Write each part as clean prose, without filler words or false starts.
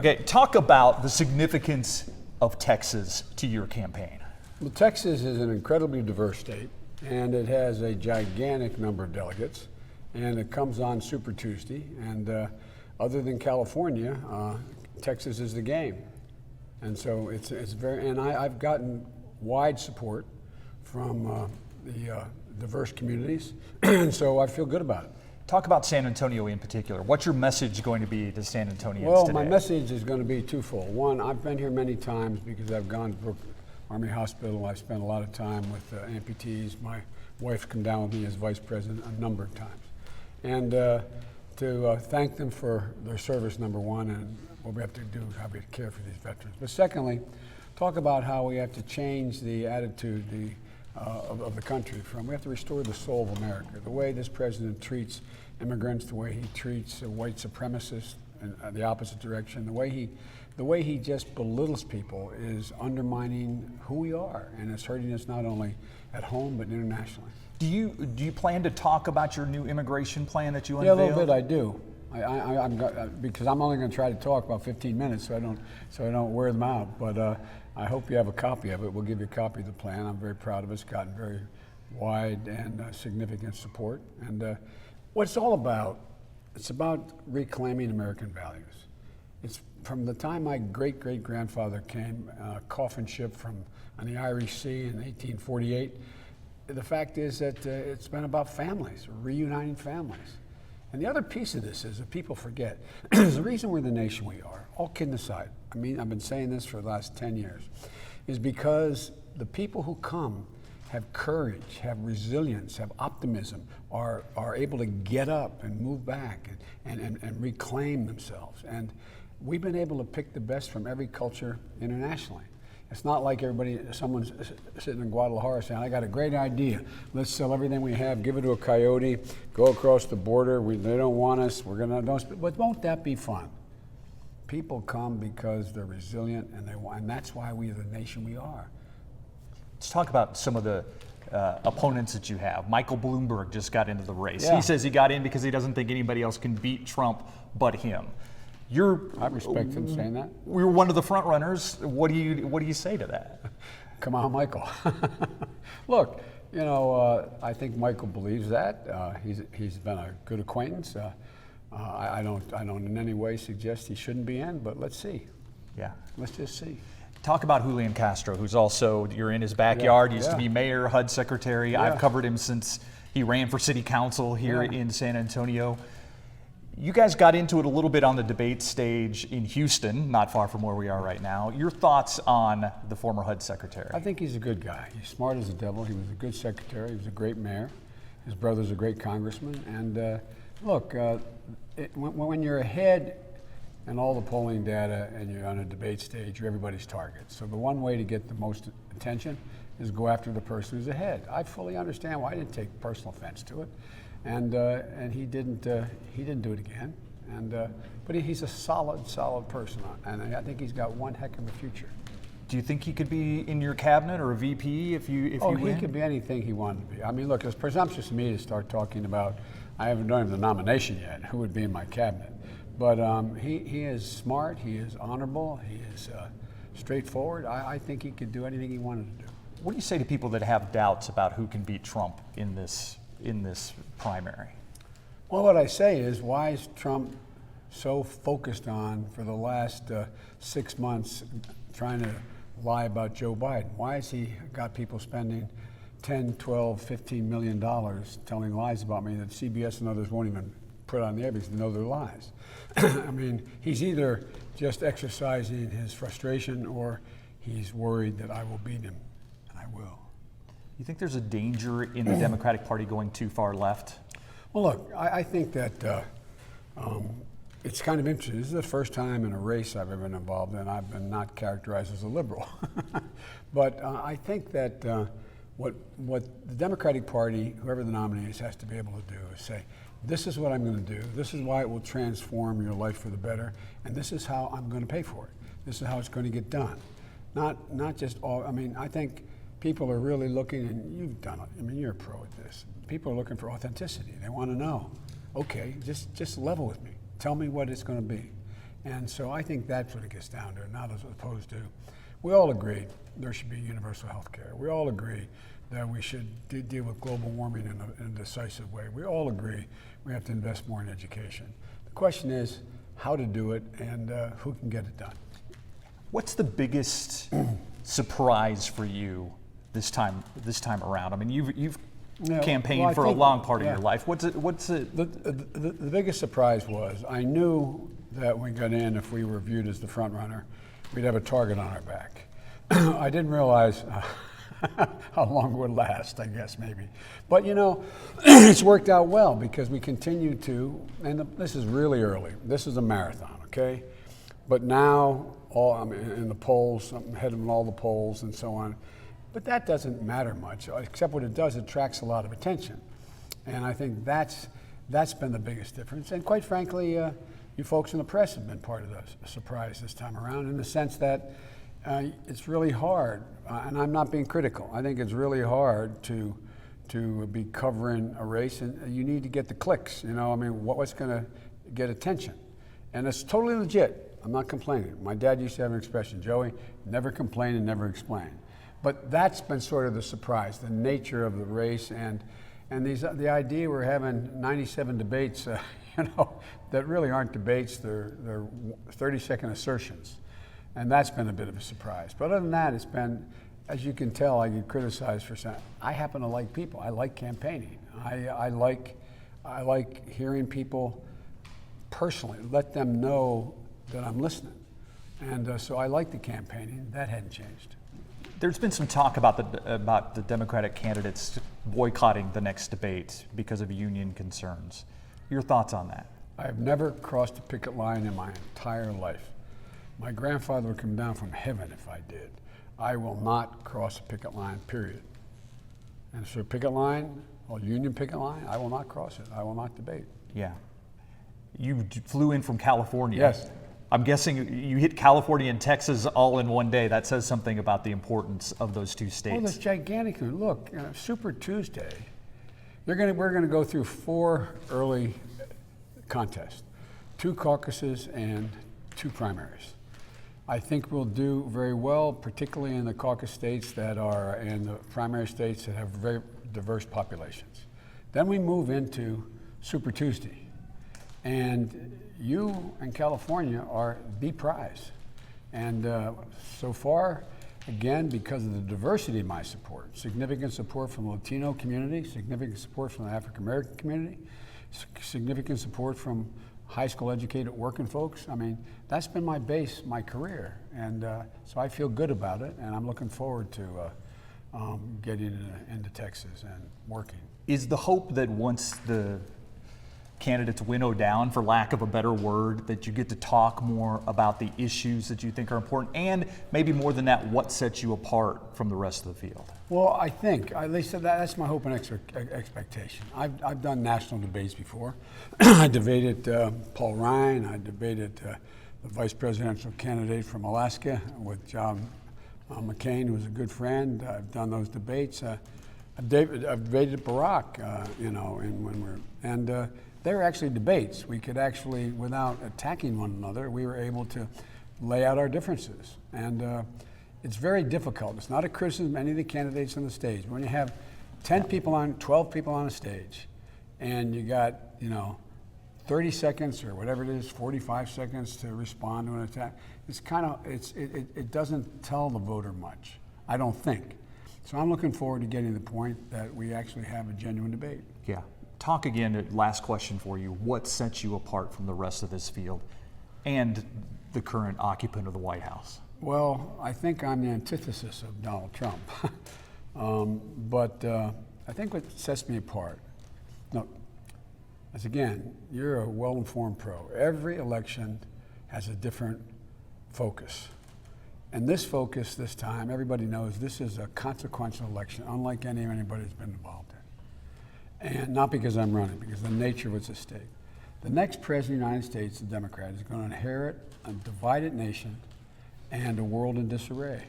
Okay, talk about the significance of Texas to your campaign. Well, Texas is an incredibly diverse state, and it has a gigantic number of delegates, and it comes on Super Tuesday. And other than California, Texas is the game, and so it's very. And I've gotten wide support from the diverse communities, and so I feel good about it. Talk about San Antonio in particular. What's your message going to be to San Antonians Well, today? my message is going to be twofold. One, I've been here many times because I've gone to Brooke Army Hospital. I've spent a lot of time with amputees. My wife's come down with me as vice president a number of times. And to thank them for their service, number one, and what we have to do, how we care for these veterans. But secondly, talk about how we have to change the attitude of the country. We have to restore the soul of America. The way this president treats immigrants, the way he treats white supremacists in the opposite direction, the way he just belittles people is undermining who we are, and it's hurting us not only at home but internationally. Do you plan to talk about your new immigration plan that you Yeah, unveiled? a little bit I do. Because I'm only going to try to talk about 15 minutes, so I don't wear them out. But I hope you have a copy of it. We'll give you a copy of the plan. I'm very proud of it. It's gotten very wide and significant support. And what it's all about, it's about reclaiming American values. It's from the time my great-great-grandfather came, coffin ship on the Irish Sea in 1848. The fact is that it's been about families, reuniting families. And the other piece of this is that people forget, is the reason we're the nation we are, all kidding aside, I mean, I've been saying this for the last 10 years, is because the people who come have courage, have resilience, have optimism, are able to get up and move back and reclaim themselves. And we've been able to pick the best from every culture internationally. It's not like someone's sitting in Guadalajara saying, I got a great idea. Let's sell everything we have, give it to a coyote, go across the border. They don't want us. But won't that be fun? People come because they're resilient, and that's why we are the nation we are. Let's talk about some of the opponents that you have. Michael Bloomberg just got into the race. Yeah. He says he got in because he doesn't think anybody else can beat Trump but him. I respect him saying that. We were one of the front runners. What do you say to that? Come on, Michael. Look, I think Michael believes that. He's been a good acquaintance. I don't in any way suggest he shouldn't be in, but let's see. Yeah. Let's just see. Talk about Julian Castro, who's also, you're in his backyard, used yeah. to be mayor, HUD secretary. Yeah. I've covered him since he ran for city council here in San Antonio. You guys got into it a little bit on the debate stage in Houston, not far from where we are right now. Your thoughts on the former HUD secretary? I think he's a good guy. He's smart as the devil. He was a good secretary. He was a great mayor. His brother's a great congressman. And look, when you're ahead in all the polling data and you're on a debate stage, you're everybody's target. So the one way to get the most attention is go after the person who's ahead. I fully understand why I didn't take personal offense to it. And he didn't do it again. But he's a solid person, and I think he's got one heck of a future. Do you think he could be in your cabinet or a VP if you win? He could be anything he wanted to be. I mean, look, it's presumptuous of me to start talking about. I haven't done the nomination yet. Who would be in my cabinet? But he is smart. He is honorable. He is straightforward. I think he could do anything he wanted to do. What do you say to people that have doubts about who can beat Trump in this primary? Well, what I say is, why is Trump so focused on, for the last 6 months, trying to lie about Joe Biden? Why has he got people spending $10, $12, $15 million telling lies about me that CBS and others won't even put on the air because they know they're lies? I mean, he's either just exercising his frustration or he's worried that I will beat him, and I will. You think there's a danger in the Democratic Party going too far left? Well, look, I think that it's kind of interesting. This is the first time in a race I've ever been involved in. I've been not characterized as a liberal. But I think that what the Democratic Party, whoever the nominee is, has to be able to do is say, this is what I'm going to do. This is why it will transform your life for the better. And this is how I'm going to pay for it. This is how it's going to get done. Not just all, I mean, I think people are really looking, and you've done it. I mean, you're a pro at this. People are looking for authenticity. They want to know, okay, just level with me. Tell me what it's going to be. And so I think that's what it gets down to, not as opposed to, we all agree there should be universal health care. We all agree that we should deal with global warming in a decisive way. We all agree we have to invest more in education. The question is how to do it and who can get it done. What's the biggest surprise for you this time around? I mean, you've campaigned for a long part of your life. What's it? The biggest surprise was I knew that when we got in, if we were viewed as the front runner, we'd have a target on our back. I didn't realize how long it would last, I guess, maybe. But, you know, it's worked out well because we continue to, and this is really early. This is a marathon, okay? But now, I'm in the polls, I'm ahead of all the polls and so on. But that doesn't matter much, except what it does, it attracts a lot of attention. And I think that's been the biggest difference. And quite frankly, you folks in the press have been part of the surprise this time around in the sense that it's really hard, and I'm not being critical. I think it's really hard to be covering a race, and you need to get the clicks. You know, I mean, what's going to get attention? And it's totally legit. I'm not complaining. My dad used to have an expression, Joey, never complain and never explain. But that's been sort of the surprise, the nature of the race, and the idea we're having 97 debates, you know, that really aren't debates. They're 30-second assertions. And that's been a bit of a surprise. But other than that, it's been, as you can tell, I get criticized for saying, I happen to like people. I like campaigning. I like hearing people personally, let them know that I'm listening. And so I like the campaigning. That hadn't changed. There's been some talk about the Democratic candidates boycotting the next debate because of union concerns. Your thoughts on that? I have never crossed a picket line in my entire life. My grandfather would come down from heaven if I did. I will not cross a picket line, period. And so picket line, or union picket line, I will not cross it. I will not debate. Yeah. You flew in from California. Yes. I'm guessing you hit California and Texas all in one day. That says something about the importance of those two states. Oh, that's gigantic. Look, Super Tuesday, we're going to go through 4 early contests, 2 caucuses and 2 primaries. I think we'll do very well, particularly in the caucus states that are in the primary states that have very diverse populations. Then we move into Super Tuesday. And you and California are the prize. And so far, again, because of the diversity of my support, significant support from the Latino community, significant support from the African American community, significant support from high school educated working folks. I mean, that's been my base, my career. And so I feel good about it, and I'm looking forward to getting into Texas and working. Is the hope that once the candidates winnow down, for lack of a better word, that you get to talk more about the issues that you think are important, and maybe more than that, what sets you apart from the rest of the field? Well, I think, at least that's my hope and expectation. I've done national debates before. I debated Paul Ryan. I debated the vice presidential candidate from Alaska with John McCain, who was a good friend. I've done those debates. I've debated Barack, you know, and they were actually debates. We could actually, without attacking one another, we were able to lay out our differences. And it's very difficult. It's not a criticism of any of the candidates on the stage. When you have 10 people on, 12 people on a stage, and you got, you know, 30 seconds or whatever it is, 45 seconds to respond to an attack, it's kind of, it doesn't tell the voter much, I don't think. So I'm looking forward to getting to the point that we actually have a genuine debate. Yeah. Talk again, last question for you. What sets you apart from the rest of this field and the current occupant of the White House? Well, I think I'm the antithesis of Donald Trump. But I think what sets me apart, no, as again, you're a well-informed pro. Every election has a different focus. And this focus this time, everybody knows this is a consequential election, unlike anybody's been involved in. And not because I'm running, because the nature of what's at stake. The next president of the United States, the Democrat, is going to inherit a divided nation and a world in disarray.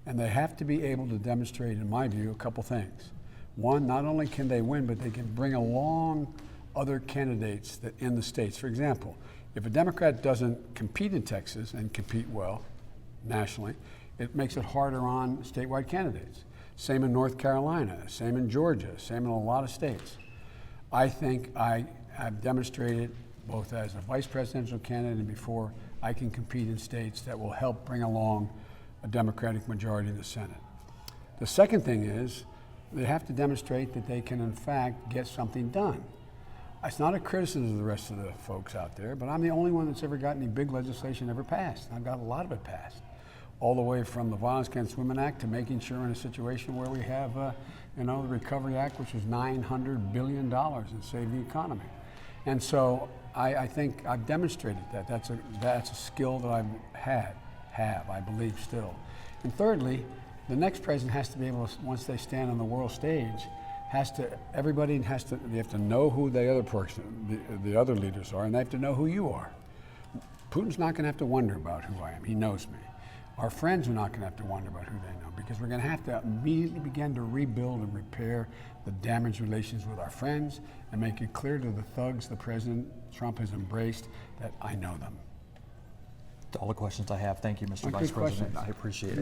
And they have to be able to demonstrate, in my view, a couple things. One, not only can they win, but they can bring along other candidates that in the states. For example, If a Democrat doesn't compete in Texas and compete well nationally, it makes it harder on statewide candidates. Same in North Carolina, same in Georgia, same in a lot of states. I think I have demonstrated, both as a vice presidential candidate and before, I can compete in states that will help bring along a Democratic majority in the Senate. The second thing is, they have to demonstrate that they can in fact get something done. It's not a criticism of the rest of the folks out there, but I'm the only one that's ever got any big legislation ever passed. I've got a lot of it passed, all the way from the Violence Against Women Act to making sure in a situation where we have, the Recovery Act, which was $900 billion and saved the economy. And so I think I've demonstrated that. That's a skill that I believe still. And thirdly, the next president has to be able to, once they stand on the world stage, they have to know who the other leaders are, and they have to know who you are. Putin's not going to have to wonder about who I am. He knows me. Our friends are not going to have to wonder about who they know, because we're going to have to immediately begin to rebuild and repair the damaged relations with our friends and make it clear to the thugs the President Trump has embraced that I know them. All the questions I have. Thank you, Mr. Good Vice President. questions. I appreciate it.